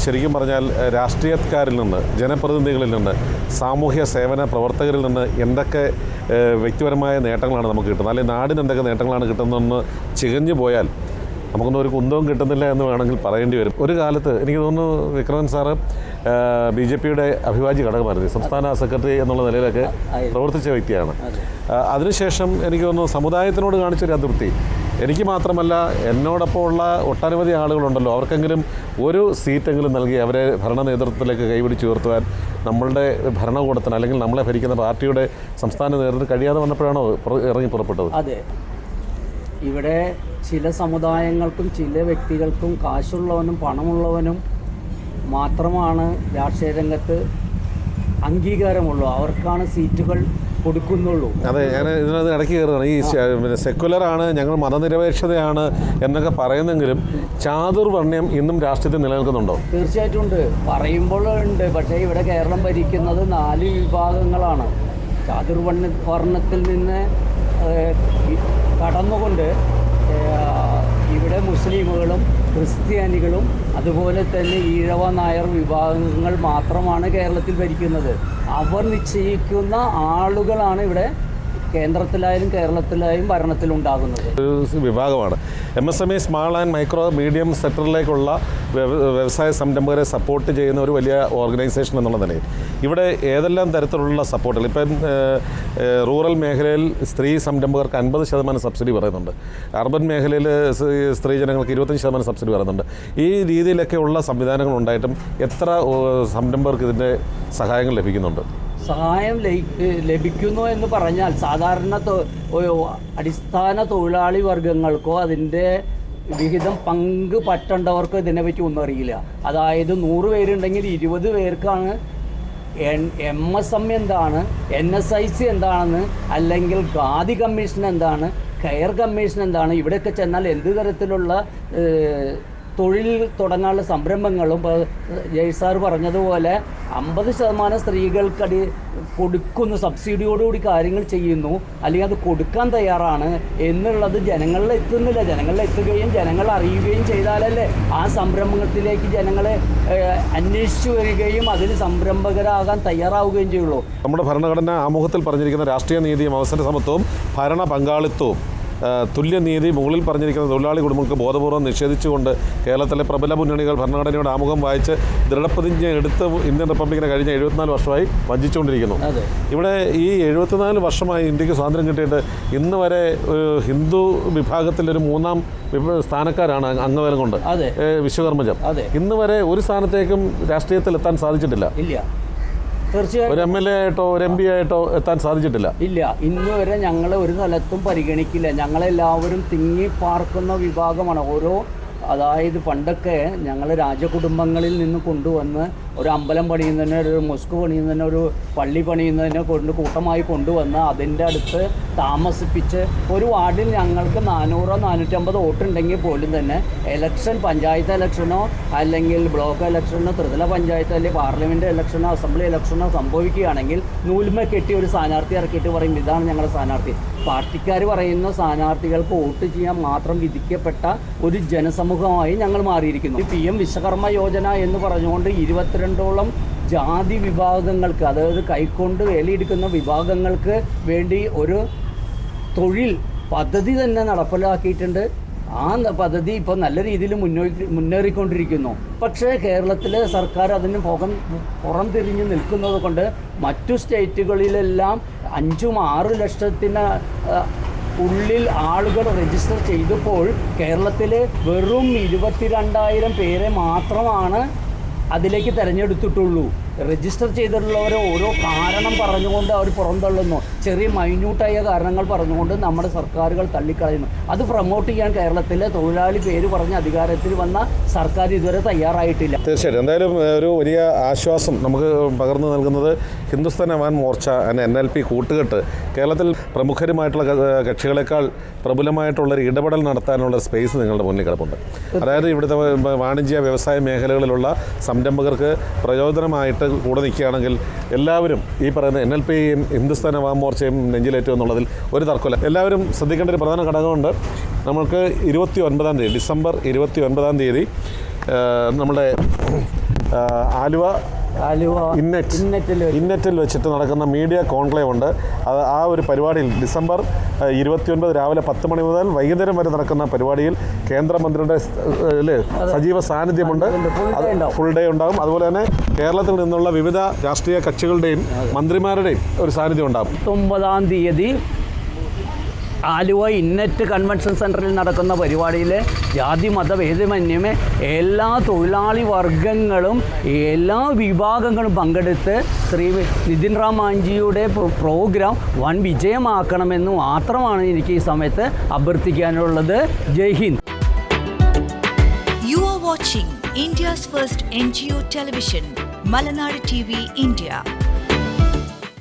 ശരിക്കും പറഞ്ഞാൽ രാഷ്ട്രീയക്കാരിൽ നിന്ന്, ജനപ്രതിനിധികളിൽ നിന്ന്, സാമൂഹ്യ സേവന പ്രവർത്തകരിൽ നിന്ന് എന്തൊക്കെ വ്യക്തിപരമായ നേട്ടങ്ങളാണ് നമുക്ക് കിട്ടുന്നത്, അല്ലെങ്കിൽ നാടിന് എന്തൊക്കെ നേട്ടങ്ങളാണ് കിട്ടുന്നതെന്ന് ചികഞ്ഞു പോയാൽ നമുക്കൊന്നും ഒരു കുന്തവും കിട്ടുന്നില്ല എന്ന് വേണമെങ്കിൽ പറയേണ്ടി വരും. ഒരു കാലത്ത് എനിക്ക് തോന്നുന്നു വിക്രമൻ സാറ് BJPയുടെ അഭിവാജ്യ ഘടകമായിരുന്നു, സംസ്ഥാന സെക്രട്ടറി എന്നുള്ള നിലയിലൊക്കെ പ്രവർത്തിച്ച വ്യക്തിയാണ്. അതിനുശേഷം എനിക്ക് തോന്നുന്നു സമുദായത്തിനോട് കാണിച്ചൊരു അതൃപ്തി, എനിക്ക് മാത്രമല്ല എന്നോടൊപ്പമുള്ള ഒട്ടനവധി ആളുകളുണ്ടല്ലോ, അവർക്കെങ്കിലും ഒരു സീറ്റെങ്കിലും നൽകി അവരെ ഭരണ നേതൃത്വത്തിലേക്ക് കൈപിടിച്ച് ഉയർത്തുവാൻ നമ്മളുടെ ഭരണകൂടത്തിന് അല്ലെങ്കിൽ നമ്മളെ ഭരിക്കുന്ന പാർട്ടിയുടെ സംസ്ഥാന നേതൃത്വത്തിന് കഴിയാതെ വന്നപ്പോഴാണോ ഇറങ്ങി പുറപ്പെട്ടത്? അതെ, ഇവിടെ ചില സമുദായങ്ങൾക്കും ചില വ്യക്തികൾക്കും കാശുള്ളവനും പണമുള്ളവനും മാത്രമാണ് രാഷ്ട്രീയ രംഗത്ത് അംഗീകാരമുള്ളൂ, അവർക്കാണ് സീറ്റുകൾ കൊടുക്കുന്നുള്ളൂ. അതെ, ഞാൻ ഇതിനകത്ത് ഇടയ്ക്ക് കയറുകയാണ്. ഈ സെക്കുലറാണ്, ഞങ്ങൾ മതനിരപേക്ഷതയാണ് എന്നൊക്കെ പറയുന്നെങ്കിലും ചാതുർവർണ്ണ്യം ഇന്നും രാഷ്ട്രീയത്തിൽ നിലനിൽക്കുന്നുണ്ടോ? തീർച്ചയായിട്ടും ഉണ്ട്, പറയുമ്പോൾ ഉണ്ട്. പക്ഷേ ഇവിടെ കേരളം ഭരിക്കുന്നത് 4 വിഭാഗങ്ങളാണ്. ചാതുർവർണ്ണത്തിൽ നിന്ന് കടന്നുകൊണ്ട് ഇവിടെ മുസ്ലിമുകളും ക്രിസ്ത്യാനികളും അതുപോലെ തന്നെ ഈഴവ നായർ വിഭാഗങ്ങൾ മാത്രമാണ് കേരളത്തിൽ ഭരിക്കുന്നത്. അവർ നിശ്ചയിക്കുന്ന ആളുകളാണ് ഇവിടെ കേന്ദ്രത്തിലായാലും കേരളത്തിലായും ഭരണത്തിലുണ്ടാകുന്നത്. ഒരു വിഭാഗമാണ് MSME, small and micro medium സെക്ടറിലേക്കുള്ള വ്യവസായ സംരംഭകരെ സപ്പോർട്ട് ചെയ്യുന്ന ഒരു വലിയ ഓർഗനൈസേഷൻ എന്നുള്ള നിലയിൽ ഇവിടെ ഏതെല്ലാം തരത്തിലുള്ള സപ്പോർട്ടുകൾ, ഇപ്പം റൂറൽ മേഖലയിൽ സ്ത്രീ സംരംഭകർക്ക് 50% സബ്സിഡി പറയുന്നുണ്ട്, അർബൻ മേഖലയിൽ സ്ത്രീ ജനങ്ങൾക്ക് 25% സബ്സിഡി പറയുന്നുണ്ട്. ഈ രീതിയിലൊക്കെയുള്ള സംവിധാനങ്ങൾ ഉണ്ടായിട്ടും എത്ര സംരംഭകർക്ക് ഇതിൻ്റെ സഹായങ്ങൾ ലഭിക്കുന്നുണ്ട്? സഹായം ലഭിക്കുന്നു എന്ന് പറഞ്ഞാൽ സാധാരണ അടിസ്ഥാന തൊഴിലാളി വർഗങ്ങൾക്കോ അതിൻ്റെ വിഹിതം പങ്ക് പറ്റേണ്ടവർക്കോ ഇതിനെപ്പറ്റി ഒന്നും അറിയില്ല. അതായത് 100 പേരുണ്ടെങ്കിൽ 20 പേർക്കാണ് MSME എന്താണ്, NSIC എന്താണെന്ന്, അല്ലെങ്കിൽ ഖാദി കമ്മീഷൻ എന്താണ്, കെയർ കമ്മീഷൻ എന്താണ്, ഇവിടെയൊക്കെ ചെന്നാൽ എന്ത് തരത്തിലുള്ള തൊഴിൽ തുടങ്ങാനുള്ള സംരംഭങ്ങളും ജയ്സാർ പറഞ്ഞതുപോലെ 50% സ്ത്രീകൾക്കടി കൊടുക്കുന്നു, സബ്സിഡിയോടുകൂടി കാര്യങ്ങൾ ചെയ്യുന്നു, അല്ലെങ്കിൽ അത് കൊടുക്കാൻ തയ്യാറാണ് എന്നുള്ളത് ജനങ്ങളിൽ എത്തുന്നില്ല. ജനങ്ങളിൽ എത്തുകയും ജനങ്ങൾ അറിയുകയും ചെയ്താലല്ലേ ആ സംരംഭത്തിലേക്ക് ജനങ്ങളെ അന്വേഷിച്ചു വരികയും അതിന് സംരംഭകരാകാൻ തയ്യാറാവുകയും ചെയ്യുള്ളൂ. നമ്മുടെ ഭരണഘടന ആമുഖത്തിൽ പറഞ്ഞിരിക്കുന്ന രാഷ്ട്രീയ നീതിയും അവസര സമത്വവും ഭരണ പങ്കാളിത്തവും തുല്യനീതി മുകളിൽ പറഞ്ഞിരിക്കുന്ന തൊഴിലാളി കുടുംബങ്ങൾക്ക് ബോധപൂർവ്വം നിഷേധിച്ചുകൊണ്ട് കേരളത്തിലെ പ്രബല മുന്നണികൾ ഭരണഘടനയുടെ ആമുഖം വായിച്ച് ദൃഢപ്രതിജ്ഞ എടുത്ത് ഇന്ത്യൻ റിപ്പബ്ലിക്കിനെ കഴിഞ്ഞ 74 വർഷമായി വഞ്ചിച്ചുകൊണ്ടിരിക്കുന്നു. ഇവിടെ ഈ 74 വർഷമായി ഇന്ത്യക്ക് സ്വാതന്ത്ര്യം കിട്ടിയിട്ട് ഇന്ന് വരെ ഹിന്ദു വിഭാഗത്തിലൊരു 3ാം സ്ഥാനക്കാരാണ് അംഗബലം കൊണ്ട് വിശ്വകർമ്മജം. ഇന്ന് വരെ ഒരു സ്ഥാനത്തേക്കും രാഷ്ട്രീയത്തിൽ എത്താൻ സാധിച്ചിട്ടില്ല. തീർച്ചയായും ഒരു MLA ആയിട്ടോ ഒരു MP ആയിട്ടോ എത്താൻ സാധിച്ചിട്ടില്ല. ഇല്ല, ഇന്ന് വരെ ഞങ്ങളെ ഒരു സ്ഥലത്തും പരിഗണിക്കില്ല. ഞങ്ങളെല്ലാവരും തിങ്ങിപ്പാർക്കുന്ന വിഭാഗമാണ്. അതായത് പണ്ടൊക്കെ ഞങ്ങൾ രാജകുടുംബങ്ങളിൽ നിന്ന് കൊണ്ടുവന്ന് ഒരു അമ്പലം പണിയുന്നതിന്, ഒരു മൊസ്ക് പണിയുന്നതിന്, ഒരു പള്ളി പണിയുന്നതിനെ കൂട്ടമായി കൊണ്ടുവന്ന് അതിൻ്റെ അടുത്ത് താമസിപ്പിച്ച് ഒരു വാർഡിൽ ഞങ്ങൾക്ക് 400-450 വോട്ടുണ്ടെങ്കിൽ പോലും തന്നെ പഞ്ചായത്ത് ഇലക്ഷനോ അല്ലെങ്കിൽ ബ്ലോക്ക് ഇലക്ഷനോ ത്രിതല പഞ്ചായത്ത് അല്ലെങ്കിൽ പാർലമെൻറ്റ് ഇലക്ഷനോ അസംബ്ലി ഇലക്ഷനോ സംഭവിക്കുകയാണെങ്കിൽ നൂൽമ കെട്ടി ഒരു സ്ഥാനാർത്ഥി ഇറക്കിയിട്ട് പറയും ഇതാണ് ഞങ്ങളുടെ സ്ഥാനാർത്ഥി. പാർട്ടിക്കാർ പറയുന്ന സ്ഥാനാർത്ഥികൾക്ക് വോട്ട് ചെയ്യാൻ മാത്രം വിധിക്കപ്പെട്ട ഒരു ജനസമൂഹമായി ഞങ്ങൾ മാറിയിരിക്കുന്നു. PM വിശ്വകർമ്മ യോജന എന്ന് പറഞ്ഞുകൊണ്ട് 22ഓളം ജാതി വിഭാഗങ്ങൾക്ക്, അതായത് കൈക്കൊണ്ട് വേലിയെടുക്കുന്ന വിഭാഗങ്ങൾക്ക് വേണ്ടി ഒരു തൊഴിൽ പദ്ധതി തന്നെ നടപ്പിലാക്കിയിട്ടുണ്ട്. ആ പദ്ധതി ഇപ്പോൾ നല്ല രീതിയിൽ മുന്നേറിക്കൊണ്ടിരിക്കുന്നു. പക്ഷേ കേരളത്തിലെ സർക്കാർ അതിന് പുറം തിരിഞ്ഞ് നിൽക്കുന്നത് കൊണ്ട് മറ്റു സ്റ്റേറ്റുകളിലെല്ലാം 5-6 ലക്ഷത്തിന് ഉള്ളിൽ ആളുകൾ രജിസ്റ്റർ ചെയ്തപ്പോൾ കേരളത്തിൽ വെറും 22,000 പേരെ മാത്രമാണ് അതിലേക്ക് തിരഞ്ഞെടുത്തിട്ടുള്ളൂ. രജിസ്റ്റർ ചെയ്തിട്ടുള്ളവരെ ഓരോ കാരണം പറഞ്ഞുകൊണ്ട് അവർ പുറന്തള്ളുന്നു. ചെറിയ മൈന്യൂട്ടായ കാരണങ്ങൾ പറഞ്ഞുകൊണ്ട് നമ്മുടെ സർക്കാരുകൾ തള്ളിക്കളയുന്നു. അത് പ്രൊമോട്ട് ചെയ്യാൻ കേരളത്തിലെ തൊഴിലാളി പേര് പറഞ്ഞ് അധികാരത്തിൽ വന്ന സർക്കാർ ഇതുവരെ തയ്യാറായിട്ടില്ല. തീർച്ചയായിട്ടും എന്തായാലും ഒരു വലിയ ആശ്വാസം നമുക്ക് പകർന്നു നൽകുന്നത് ഹിന്ദുസ്ഥാൻ അവാം മോർച്ച NLP കൂട്ടുകെട്ട് കേരളത്തിൽ പ്രമുഖരുമായിട്ടുള്ള കക്ഷികളെക്കാൾ പ്രബലമായിട്ടുള്ളൊരു ഇടപെടൽ നടത്താനുള്ള സ്പേസ് നിങ്ങളുടെ മുന്നിൽ കിടപ്പുണ്ട്. അതായത് ഇവിടുത്തെ വാണിജ്യ വ്യവസായ മേഖലകളിലുള്ള സംരംഭകർക്ക് പ്രചോദനമായിട്ട് കൂടെ നിൽക്കുകയാണെങ്കിൽ എല്ലാവരും ഈ പറയുന്ന NLPയും ഹിന്ദുസ്ഥാൻ അവാം മോർച്ചയും നെഞ്ചിലേറ്റും എന്നുള്ളതിൽ ഒരു തർക്കമില്ല. എല്ലാവരും ശ്രദ്ധിക്കേണ്ട ഒരു പ്രധാന ഘടകമുണ്ട്. നമുക്ക് 29-ാം തീയതി, ഡിസംബർ 29-ാം തീയതി നമ്മുടെ ആലുവ ഇന്നറ്റിൽ വെച്ചിട്ട് നടക്കുന്ന മീഡിയ കോൺക്ലേവ് ഉണ്ട്. അത് ആ ഒരു പരിപാടിയിൽ ഡിസംബർ 29 രാവിലെ 10 മണി മുതൽ വൈകുന്നേരം വരെ നടക്കുന്ന പരിപാടിയിൽ കേന്ദ്രമന്ത്രിയുടെ സജീവ സാന്നിധ്യമുണ്ട്. ഫുൾ ഡേ ഉണ്ടാകും. അതുപോലെ തന്നെ കേരളത്തിൽ നിന്നുള്ള വിവിധ രാഷ്ട്രീയ കക്ഷികളുടെയും മന്ത്രിമാരുടെയും ഒരു സാന്നിധ്യം ഉണ്ടാകും. 19-ാം തീയതി ആലുവ ഇന്നറ്റ് കൺവെൻഷൻ സെൻറ്ററിൽ നടക്കുന്ന പരിപാടിയിൽ ജാതി മതഭേദമന്യമേ എല്ലാ തൊഴിലാളി വർഗങ്ങളും എല്ലാ വിഭാഗങ്ങളും പങ്കെടുത്ത് ശ്രീ നിതിൻ റാം മാഞ്ചിയുടെ പ്രോഗ്രാം വൻ വിജയമാക്കണമെന്ന് മാത്രമാണ് എനിക്ക് ഈ സമയത്ത് അഭ്യർത്ഥിക്കാനുള്ളത്. ജയ് Hind. You are watching India's first NGO television, Malanadu TV India.